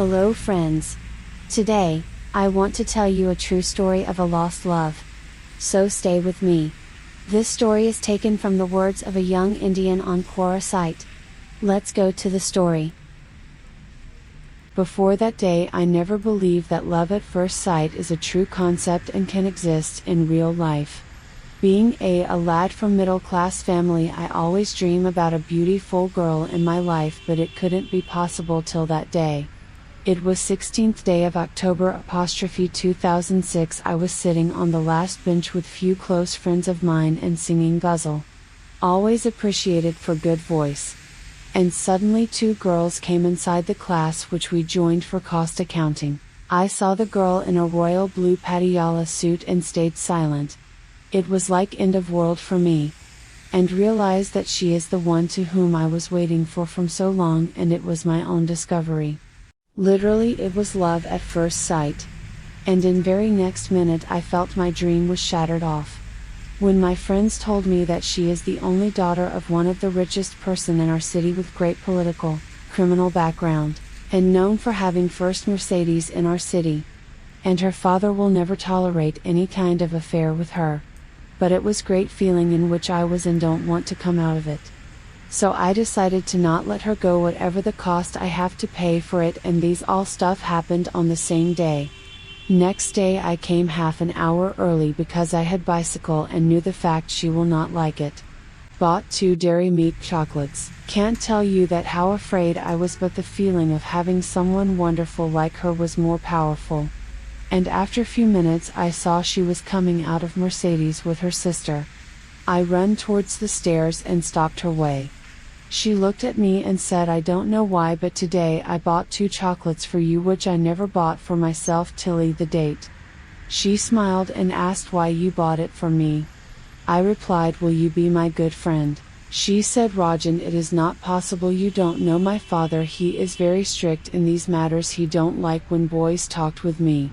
Hello friends. Today, I want to tell you a true story of a lost love. So stay with me. This story is taken from the words of a young Indian on Quora site. Let's go to the story. Before that day I never believed that love at first sight is a true concept and can exist in real life. Being a lad from middle-class family, I always dream about a beautiful girl in my life, but it couldn't be possible till that day. It was 16th day of October 2006. I was sitting on the last bench with few close friends of mine and singing ghazal. Always appreciated for good voice. And suddenly two girls came inside the class which we joined for cost accounting. I saw the girl in a royal blue patiala suit and stayed silent. It was like end of world for me. And realized that she is the one to whom I was waiting for from so long, and it was my own discovery. Literally it was love at first sight. And in very next minute I felt my dream was shattered off. When my friends told me that she is the only daughter of one of the richest person in our city with great political, criminal background, and known for having first Mercedes in our city. And her father will never tolerate any kind of affair with her. But it was great feeling in which I was and don't want to come out of it. So I decided to not let her go whatever the cost I have to pay for it, and these all stuff happened on the same day. Next day I came half an hour early because I had bicycle and knew the fact she will not like it. Bought 2 dairy milk chocolates. Can't tell you that how afraid I was, but the feeling of having someone wonderful like her was more powerful. And after few minutes I saw she was coming out of Mercedes with her sister. I run towards the stairs and stopped her way. She looked at me and said, "I don't know why, but today I bought 2 chocolates for you which I never bought for myself till the date." She smiled and asked why you bought it for me. I replied, "Will you be my good friend?" She said, "Rajan, it is not possible, you don't know my father, he is very strict in these matters, he don't like when boys talked with me."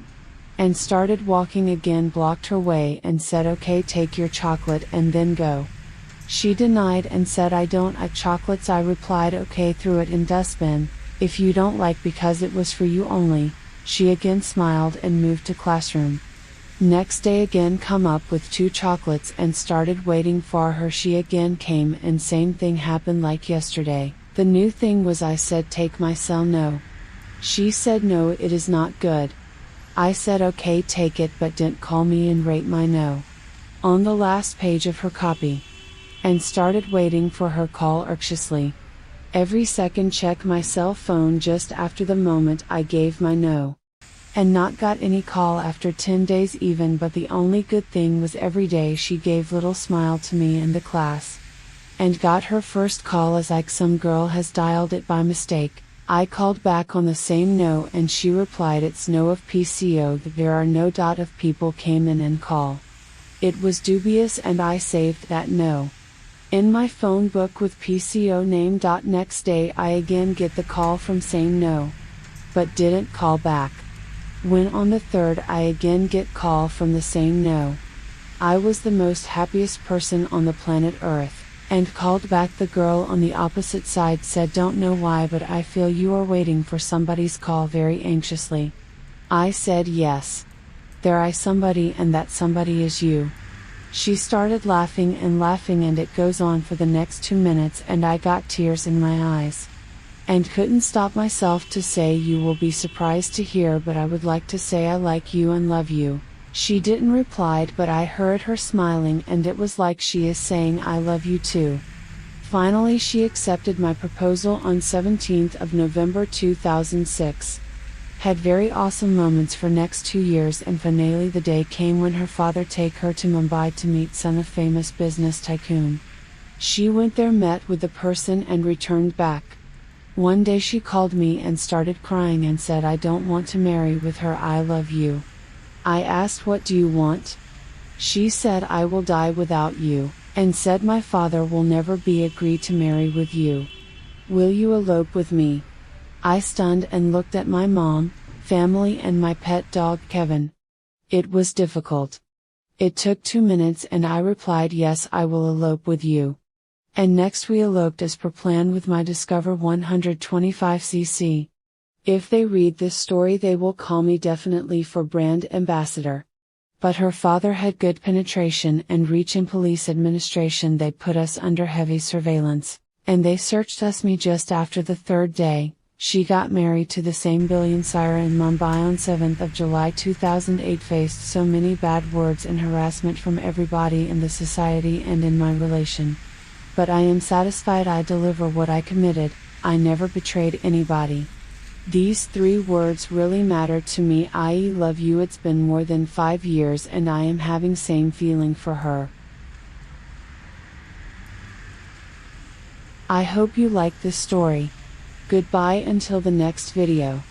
And started walking again, blocked her way and said, "Okay, take your chocolate and then go." She denied and said, "I don't like chocolates." I replied, "Okay, threw it in dustbin, if you don't like, because it was for you only." She again smiled and moved to classroom. Next day again come up with 2 chocolates and started waiting for her. She again came and same thing happened like yesterday. The new thing was I said, "Take my cell." No. She said, "No, it is not good." I said, "Okay, take it, but didn't call me and rate my no on the last page of her copy." And started waiting for her call anxiously. Every second check my cell phone just after the moment I gave my no. And not got any call after 10 days even, but the only good thing was every day she gave little smile to me in the class. And got her first call as like some girl has dialed it by mistake. I called back on the same no and she replied, "It's no of PCO, that there are no dot of people came in and call." It was dubious and I saved that no in my phone book with PCO name. Next day I again get the call from same no, but didn't call back. When on the 3rd I again get call from the same no. I was the most happiest person on the planet Earth, and called back. The girl on the opposite side said, "Don't know why, but I feel you are waiting for somebody's call very anxiously." I said, "Yes. There is somebody, and that somebody is you." She started laughing and it goes on for the next 2 minutes and I got tears in my eyes. And couldn't stop myself to say, "You will be surprised to hear, but I would like to say I like you and love you." She didn't reply, but I heard her smiling and it was like she is saying, "I love you too." Finally she accepted my proposal on 17th of November 2006. Had very awesome moments for next 2 years, and finally the day came when her father take her to Mumbai to meet son of famous business tycoon. She went there, met with the person and returned back. One day she called me and started crying and said, "I don't want to marry with her, I love you." I asked, "What do you want?" She said, "I will die without you," and said, "My father will never be agree to marry with you. Will you elope with me?" I stunned and looked at my mom, family and my pet dog Kevin. It was difficult. It took 2 minutes and I replied, "Yes, I will elope with you." And next we eloped as per plan with my Discover 125cc. If they read this story they will call me definitely for brand ambassador. But her father had good penetration and reach in police administration. They put us under heavy surveillance, and they searched us me just after the third day. She got married to the same billionaire in Mumbai on 7th of July 2008. Faced so many bad words and harassment from everybody in the society and in my relation. But I am satisfied I deliver what I committed. I never betrayed anybody. These 3 words really matter to me, i.e. love you. It's been more than 5 years and I am having same feeling for her. I hope you like this story. Goodbye until the next video.